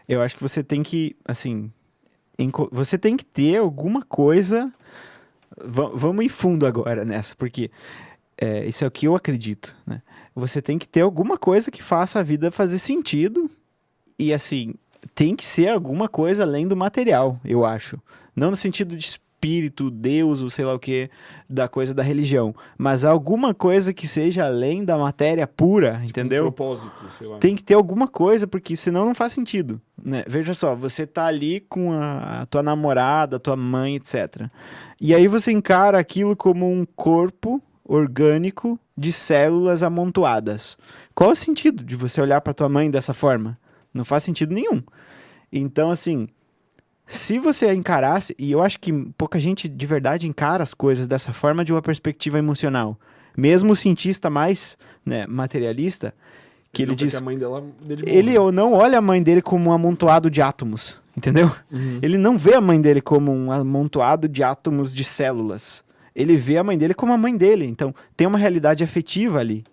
eu acho que você tem que, assim, você tem que ter alguma coisa. Vamos em fundo agora nessa, porque isso é o que eu acredito, né? Você tem que ter alguma coisa que faça a vida fazer sentido e, assim, tem que ser alguma coisa além do material, eu acho. Não no sentido de espírito, Deus, ou sei lá o que, da coisa da religião, mas alguma coisa que seja além da matéria pura, Tipo um entendeu? propósito, sei lá. Tem que ter alguma coisa, porque senão não faz sentido, né? Veja só, você tá ali com a tua namorada, a tua mãe, etc. E aí você encara aquilo como um corpo orgânico de células amontoadas. Qual o sentido de você olhar para tua mãe dessa forma? Não faz sentido nenhum. Então, assim, se você encarasse, e eu acho que pouca gente de verdade encara as coisas dessa forma de uma perspectiva emocional. Mesmo o cientista mais, né, materialista, que Ele ele não quer que a diz, mãe dele morra. ele não olha a mãe dele como um amontoado de átomos, entendeu? Uhum. Ele não vê a mãe dele como um amontoado de átomos de células. Ele vê a mãe dele como a mãe dele. Então, tem uma realidade afetiva ali,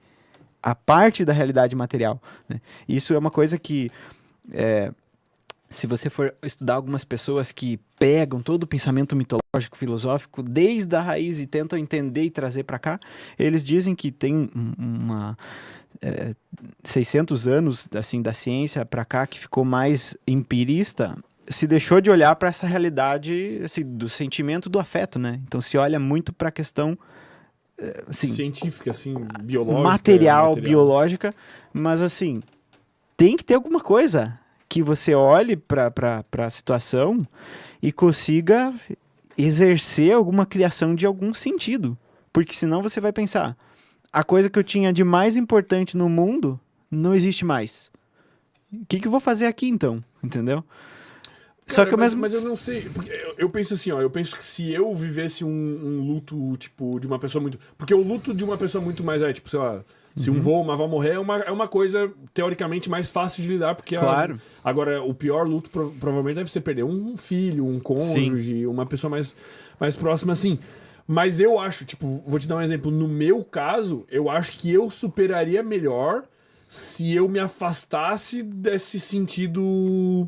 a parte da realidade material, né? Isso é uma coisa que, se você for estudar algumas pessoas que pegam todo o pensamento mitológico, filosófico, desde a raiz e tentam entender e trazer para cá, eles dizem que tem uma 600 anos assim da ciência para cá que ficou mais empirista, se deixou de olhar para essa realidade assim, do sentimento do afeto, né? Então se olha muito para a questão assim, Científica, assim, biológica, material, material. biológica, mas assim, tem que ter alguma coisa que você olhe para a situação e consiga exercer alguma criação de algum sentido. Porque senão você vai pensar, a coisa que eu tinha de mais importante no mundo não existe mais. O que eu vou fazer aqui então? Entendeu? Só Cara, que ao mesmo. mas eu não sei. Porque eu penso assim, ó. Eu penso que se eu vivesse um luto, tipo, de uma pessoa muito. Porque o luto de uma pessoa muito mais tipo, sei lá. Se um vô ou uma avó morrer, é uma coisa teoricamente mais fácil de lidar, porque Claro. agora o pior luto provavelmente deve ser perder um filho, um Sim. cônjuge, uma pessoa mais próxima, assim. Mas eu acho, tipo, vou te dar um exemplo. No meu caso, eu acho que eu superaria melhor se eu me afastasse desse sentido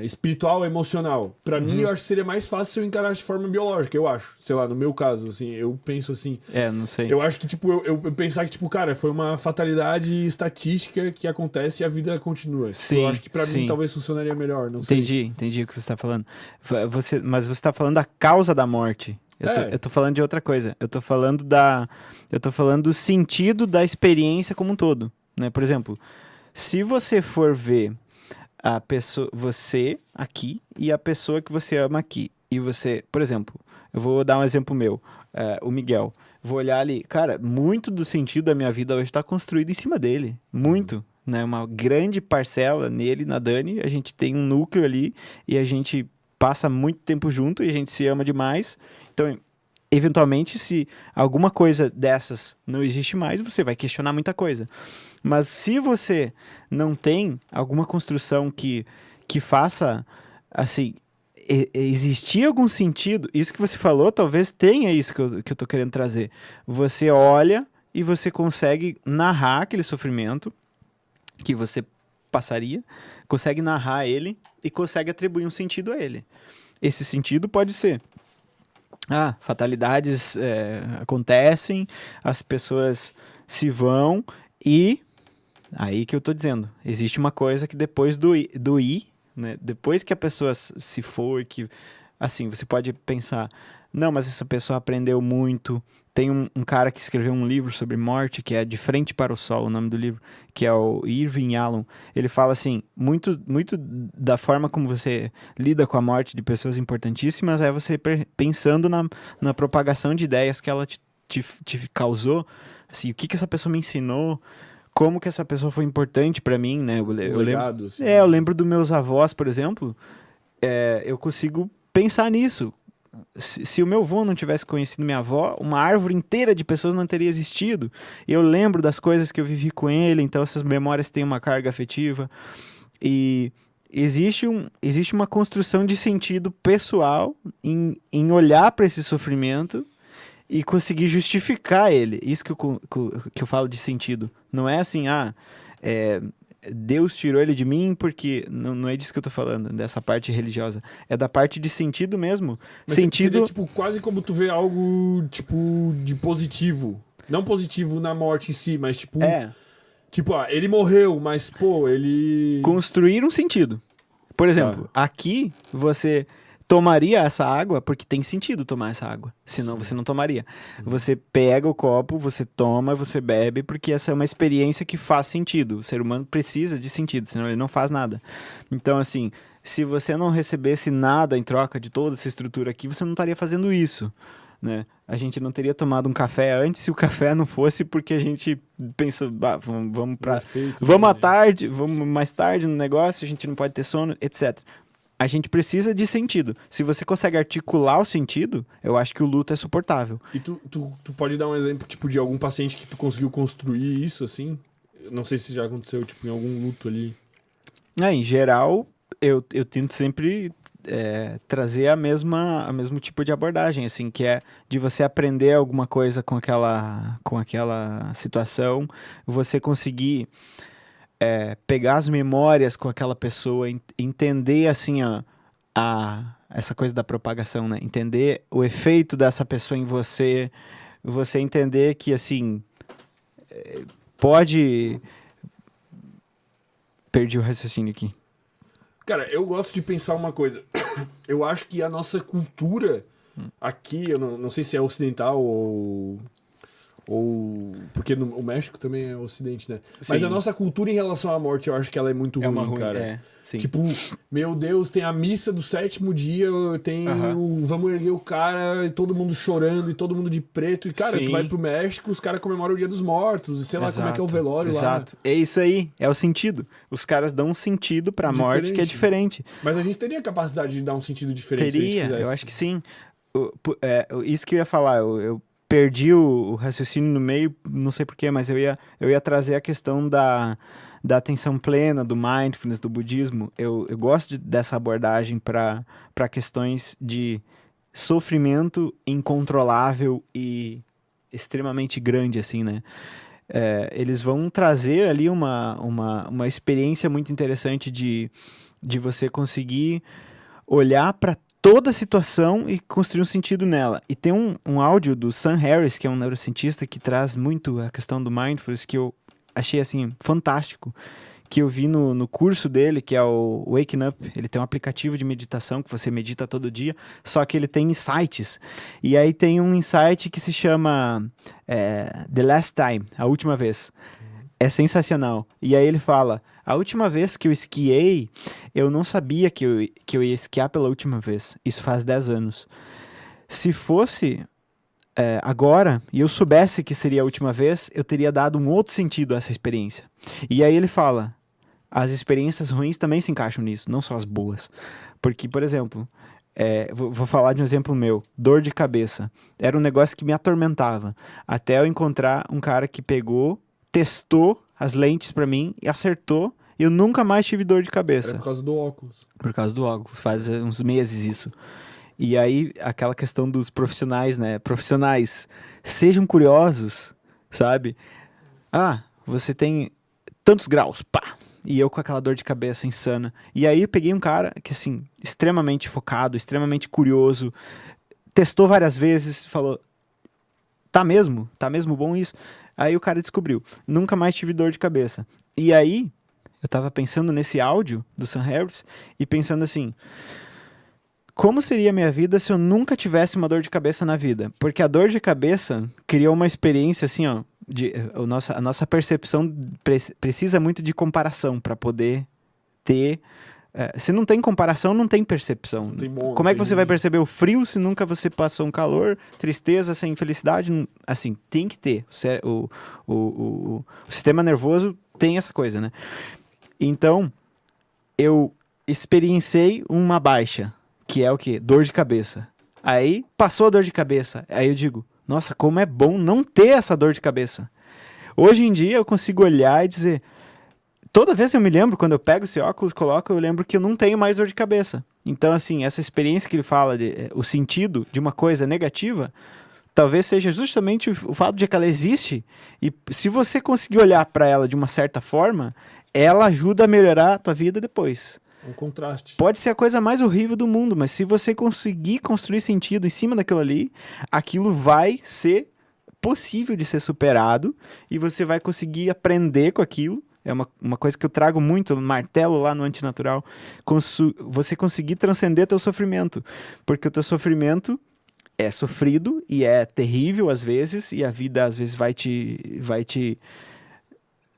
espiritual, emocional. Pra mim, eu acho que seria mais fácil se eu encarasse de forma biológica, eu acho. Sei lá, no meu caso, assim, eu penso assim. Não sei. Eu acho que, tipo, eu pensar que, tipo, cara, foi uma fatalidade estatística que acontece e a vida continua. Tipo, eu Sim, acho que pra mim sim. talvez funcionaria melhor, não sei. Entendi o que você está falando. Mas você está falando da causa da morte. É, Eu tô falando de outra coisa. Eu tô falando do sentido da experiência como um todo, né? Por exemplo, se você for ver a pessoa, você aqui e a pessoa que você ama aqui. E você, por exemplo, eu vou dar um exemplo meu, o Miguel. Vou olhar ali, cara, muito do sentido da minha vida hoje está construído em cima dele. Muito, né? Uma grande parcela nele, na Dani. A gente tem um núcleo ali e a gente passa muito tempo junto e a gente se ama demais. Então, eventualmente, se alguma coisa dessas não existe mais, você vai questionar muita coisa. Mas se você não tem alguma construção que faça, assim, existir algum sentido, isso que você falou, talvez tenha isso que eu tô querendo trazer. Você olha e você consegue narrar aquele sofrimento que você passaria, consegue narrar ele e consegue atribuir um sentido a ele. Esse sentido pode ser fatalidades acontecem, as pessoas se vão e aí que eu tô dizendo, existe uma coisa que depois do ir, né, depois que a pessoa se for, que assim, você pode pensar, não, mas essa pessoa aprendeu muito. Tem um cara que escreveu um livro sobre morte, que é De Frente para o Sol, o nome do livro, que é o Irving Yalom. Ele fala assim, muito da forma como você lida com a morte de pessoas importantíssimas é você pensando na propagação de ideias que ela te causou, assim, o que essa pessoa me ensinou, como que essa pessoa foi importante para mim, né? um Eu lembro, legado, assim. eu lembro dos meus avós, por exemplo, eu consigo pensar nisso. Se o meu avô não tivesse conhecido minha avó, uma árvore inteira de pessoas não teria existido. Eu lembro das coisas que eu vivi com ele, então essas memórias têm uma carga afetiva. E existe uma construção de sentido pessoal em olhar para esse sofrimento e conseguir justificar ele. Isso que eu falo de sentido. Não é assim, é, Deus tirou ele de mim porque... Não é disso que eu tô falando, dessa parte religiosa. É da parte de sentido mesmo. Mas Sentido... seria, tipo, quase como tu vê algo, tipo, de positivo. Não positivo na morte em si, mas, tipo... Tipo, ele morreu, mas, pô, ele... Construir um sentido. Por exemplo, aqui você tomaria essa água porque tem sentido tomar essa água. Senão você não tomaria. Você pega o copo, você toma, você bebe porque essa é uma experiência que faz sentido. O ser humano precisa de sentido, senão ele não faz nada. Então, assim, se você não recebesse nada em troca de toda essa estrutura aqui, você não estaria fazendo isso, né? A gente não teria tomado um café antes se o café não fosse porque a gente pensou, vamos à tarde, vamos mais tarde no negócio, a gente não pode ter sono, etc. A gente precisa de sentido. Se você consegue articular o sentido, eu acho que o luto é suportável. E tu pode dar um exemplo, tipo, de algum paciente que tu conseguiu construir isso, assim? Não sei se já aconteceu, tipo, em algum luto ali. Em geral, eu tento sempre trazer o mesmo tipo de abordagem, assim, que é de você aprender alguma coisa com aquela situação, você conseguir pegar as memórias com aquela pessoa, entender, assim, essa coisa da propagação, né? Entender o efeito dessa pessoa em você, você entender que, assim, pode... Perdi o raciocínio aqui. Cara, eu gosto de pensar uma coisa. Eu acho que a nossa cultura aqui, eu não sei se é ocidental ou porque o México também é ocidente, né? Mas Sim. a nossa cultura em relação à morte, eu acho que ela é muito ruim, cara. Sim. Tipo, meu Deus, tem a missa do 7º dia, tem vamos erguer o cara, e todo mundo chorando, e todo mundo de preto. E, cara, tu vai pro México, os caras comemoram o Dia dos Mortos, e sei lá como é que é o velório lá. Exato. É isso aí, é o sentido. Os caras dão um sentido pra morte que é diferente. Mas a gente teria a capacidade de dar um sentido diferente se a gente Teria, fizesse. eu acho que sim. Isso que eu ia falar, eu perdi o raciocínio no meio, não sei porquê, mas eu ia trazer a questão da atenção plena, do mindfulness, do budismo. Eu gosto dessa abordagem para questões de sofrimento incontrolável e extremamente grande, assim, né? Eles vão trazer ali uma experiência muito interessante de você conseguir olhar para toda a situação e construir um sentido nela. E tem um áudio do Sam Harris, que é um neurocientista que traz muito a questão do mindfulness, que eu achei, assim, fantástico, que eu vi no curso dele, que é o Waking Up. Ele tem um aplicativo de meditação que você medita todo dia, só que ele tem insights. E aí tem um insight que se chama The Last Time, a última vez. É sensacional. E aí ele fala, a última vez que eu esquiei, eu não sabia que eu ia esquiar pela última vez. Isso faz 10 anos. Se fosse agora, e eu soubesse que seria a última vez, eu teria dado um outro sentido a essa experiência. E aí ele fala, as experiências ruins também se encaixam nisso, não só as boas. Porque, por exemplo, vou falar de um exemplo meu, dor de cabeça. Era um negócio que me atormentava. Até eu encontrar um cara que pegou, testou as lentes pra mim e acertou, e eu nunca mais tive dor de cabeça. Era por causa do óculos. Por causa do óculos, faz uns meses isso. E aí, aquela questão dos profissionais, né? Profissionais, sejam curiosos, sabe? Você tem tantos graus, pá! E eu com aquela dor de cabeça insana. E aí eu peguei um cara que, assim, extremamente focado, extremamente curioso, testou várias vezes, falou, tá mesmo bom isso? Aí o cara descobriu, nunca mais tive dor de cabeça. E aí, eu tava pensando nesse áudio do Sam Harris e pensando assim, como seria a minha vida se eu nunca tivesse uma dor de cabeça na vida? Porque a dor de cabeça criou uma experiência assim, ó, a nossa percepção precisa muito de comparação para poder ter... se não tem comparação, não tem percepção. Não tem Como é que você vai perceber o frio se nunca você passou um calor, tristeza sem felicidade? Assim, tem que ter. O sistema nervoso tem essa coisa, né? Então, eu experienciei uma baixa, que é o quê? Dor de cabeça. Aí, passou a dor de cabeça. Aí eu digo, nossa, como é bom não ter essa dor de cabeça. Hoje em dia, eu consigo olhar e dizer... Toda vez que eu me lembro, quando eu pego esse óculos e coloco, eu lembro que eu não tenho mais dor de cabeça. Então, assim, essa experiência que ele fala, o sentido de uma coisa negativa, talvez seja justamente o fato de que ela existe, e se você conseguir olhar para ela de uma certa forma, ela ajuda a melhorar a tua vida depois. Um contraste. Pode ser a coisa mais horrível do mundo, mas se você conseguir construir sentido em cima daquilo ali, aquilo vai ser possível de ser superado e você vai conseguir aprender com aquilo. É uma coisa que eu trago muito, martelo lá no Antinatural. Você conseguir transcender teu sofrimento. Porque o teu sofrimento é sofrido e é terrível às vezes, e a vida às vezes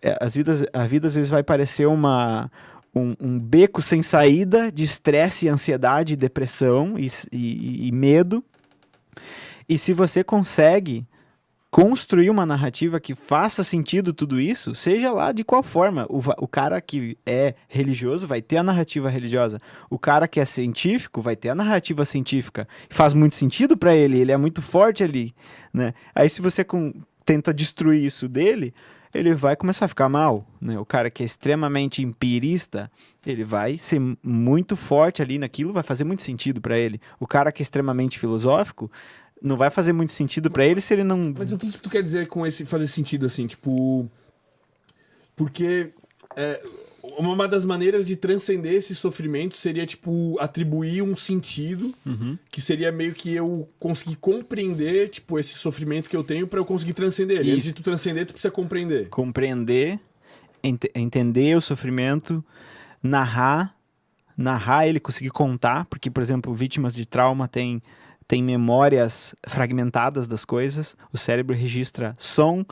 a vida às vezes vai parecer um beco sem saída de estresse, ansiedade, depressão e medo. E se você consegue construir uma narrativa que faça sentido tudo isso, seja lá de qual forma. O cara que é religioso vai ter a narrativa religiosa. O cara que é científico vai ter a narrativa científica. Faz muito sentido para ele, ele é muito forte ali, né? Aí se você tenta destruir isso dele, ele vai começar a ficar mal, né? O cara que é extremamente empirista, ele vai ser muito forte ali naquilo, vai fazer muito sentido para ele. O cara que é extremamente filosófico, não vai fazer muito sentido pra ele se ele não... Mas o que tu quer dizer com esse fazer sentido, assim, tipo... Porque uma das maneiras de transcender esse sofrimento seria, tipo, atribuir um sentido, que seria meio que eu conseguir compreender, tipo, esse sofrimento que eu tenho pra eu conseguir transcender ele. Antes de tu transcender, tu precisa compreender. Compreender, entender o sofrimento, narrar ele, conseguir contar, porque, por exemplo, vítimas de trauma têm memórias fragmentadas das coisas. O cérebro registra som,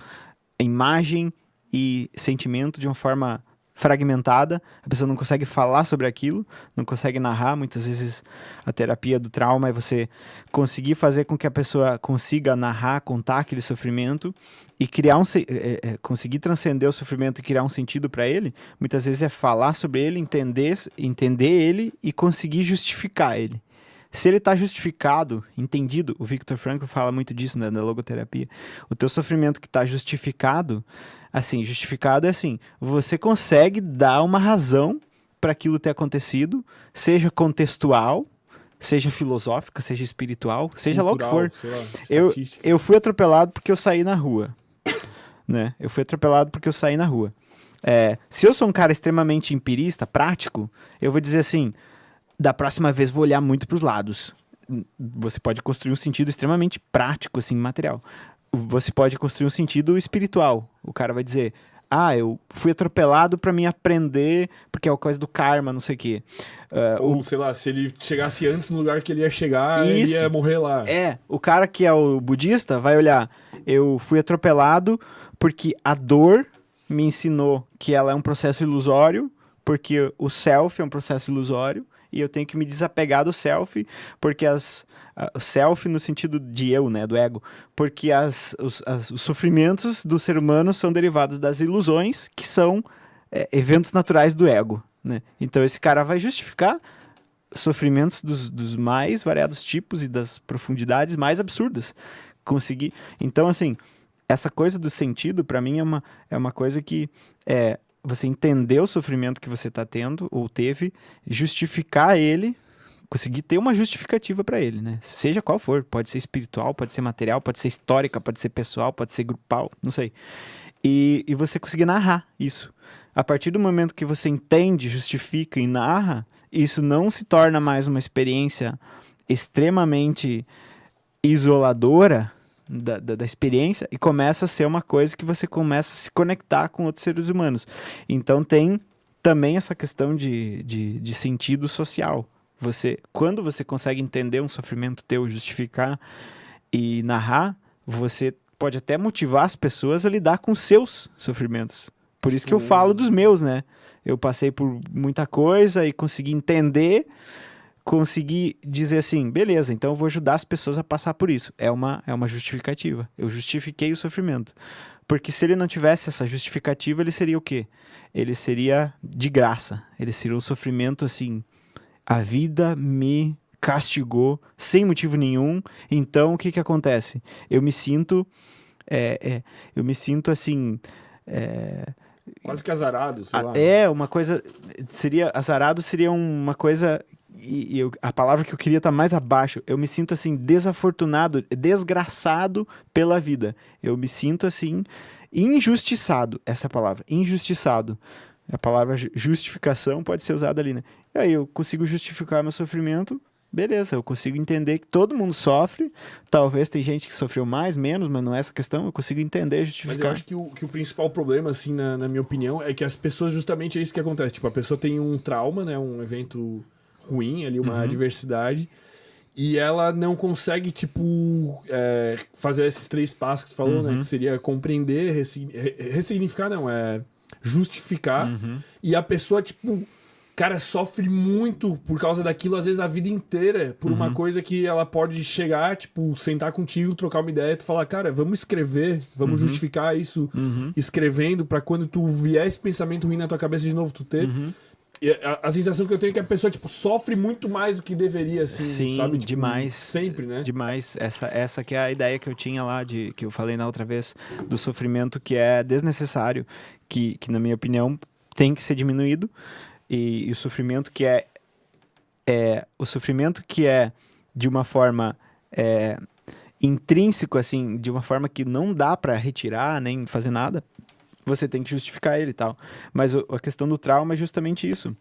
imagem e sentimento de uma forma fragmentada. A pessoa não consegue falar sobre aquilo, não consegue narrar. Muitas vezes a terapia do trauma é você conseguir fazer com que a pessoa consiga narrar, contar aquele sofrimento e criar conseguir transcender o sofrimento e criar um sentido para ele. Muitas vezes é falar sobre ele, entender ele e conseguir justificar ele. Se ele está justificado, entendido, o Viktor Frankl fala muito disso, né, na logoterapia. O teu sofrimento que está justificado é assim, você consegue dar uma razão para aquilo ter acontecido, seja contextual, seja filosófica, seja espiritual, seja cultural, lá o que for. Sei lá, Eu fui atropelado porque eu saí na rua, né? Eu fui atropelado porque eu saí na rua. Se eu sou um cara extremamente empirista, prático, eu vou dizer assim, da próxima vez vou olhar muito para os lados. Você pode construir um sentido extremamente prático, assim, material. Você pode construir um sentido espiritual. O cara vai dizer, eu fui atropelado para me aprender, porque é uma coisa do karma, não sei o quê. Ou, sei lá, se ele chegasse antes no lugar que ele ia chegar, ele ia morrer lá. O cara que é o budista vai olhar, eu fui atropelado porque a dor me ensinou que ela é um processo ilusório, porque o self é um processo ilusório, e eu tenho que me desapegar do self, porque o self no sentido de eu, né, do ego, porque os sofrimentos do ser humano são derivados das ilusões, que são eventos naturais do ego, né? Então esse cara vai justificar sofrimentos dos mais variados tipos e das profundidades mais absurdas. Então, assim, essa coisa do sentido, para mim, é uma coisa que você entender o sofrimento que você está tendo, ou teve, justificar ele, conseguir ter uma justificativa para ele, né? Seja qual for, pode ser espiritual, pode ser material, pode ser histórica, pode ser pessoal, pode ser grupal, não sei. E você conseguir narrar isso. A partir do momento que você entende, justifica e narra, isso não se torna mais uma experiência extremamente isoladora da experiência e começa a ser uma coisa que você começa a se conectar com outros seres humanos. Então tem também essa questão de sentido social. Quando você consegue entender um sofrimento teu, justificar e narrar, você pode até motivar as pessoas a lidar com seus sofrimentos. Por isso que eu falo dos meus, né? Eu passei por muita coisa e consegui entender, consegui dizer assim, beleza, então eu vou ajudar as pessoas a passar por isso. É uma justificativa. Eu justifiquei o sofrimento. Porque se ele não tivesse essa justificativa, ele seria o quê? Ele seria de graça. Ele seria um sofrimento assim, a vida me castigou sem motivo nenhum, então o que acontece? Eu me sinto assim... quase que azarado, sei lá. Uma coisa... Azarado seria uma coisa... a palavra que eu queria tá mais abaixo. Eu me sinto assim, desafortunado, desgraçado pela vida. Eu me sinto assim, injustiçado, essa é a palavra, injustiçado. A palavra justificação pode ser usada ali, né? E aí eu consigo justificar meu sofrimento, beleza, eu consigo entender que todo mundo sofre, talvez tem gente que sofreu mais, menos, mas não é essa questão, eu consigo entender e justificar. Mas eu acho que o principal problema, assim, na minha opinião, é que as pessoas, justamente é isso que acontece. Tipo, a pessoa tem um trauma, né? Um evento ruim ali, uma adversidade, e ela não consegue, tipo, fazer esses 3 passos que tu falou, né? Que seria compreender, ressignificar, não, justificar. E a pessoa, tipo, cara, sofre muito por causa daquilo, às vezes a vida inteira, por uma coisa que ela pode chegar, tipo, sentar contigo, trocar uma ideia, e tu falar, cara, vamos escrever, vamos justificar isso escrevendo, pra quando tu vier esse pensamento ruim na tua cabeça de novo, tu ter. E a sensação que eu tenho é que a pessoa, tipo, sofre muito mais do que deveria, assim, Sim, sabe? Tipo, demais. sempre, né? Demais. Essa que é a ideia que eu tinha lá, que eu falei na outra vez, do sofrimento que é desnecessário, que na minha opinião tem que ser diminuído, e o sofrimento que o sofrimento que é de uma forma intrínseco, assim, de uma forma que não dá pra retirar, nem fazer nada, você tem que justificar ele e tal. Mas a questão do trauma é justamente isso.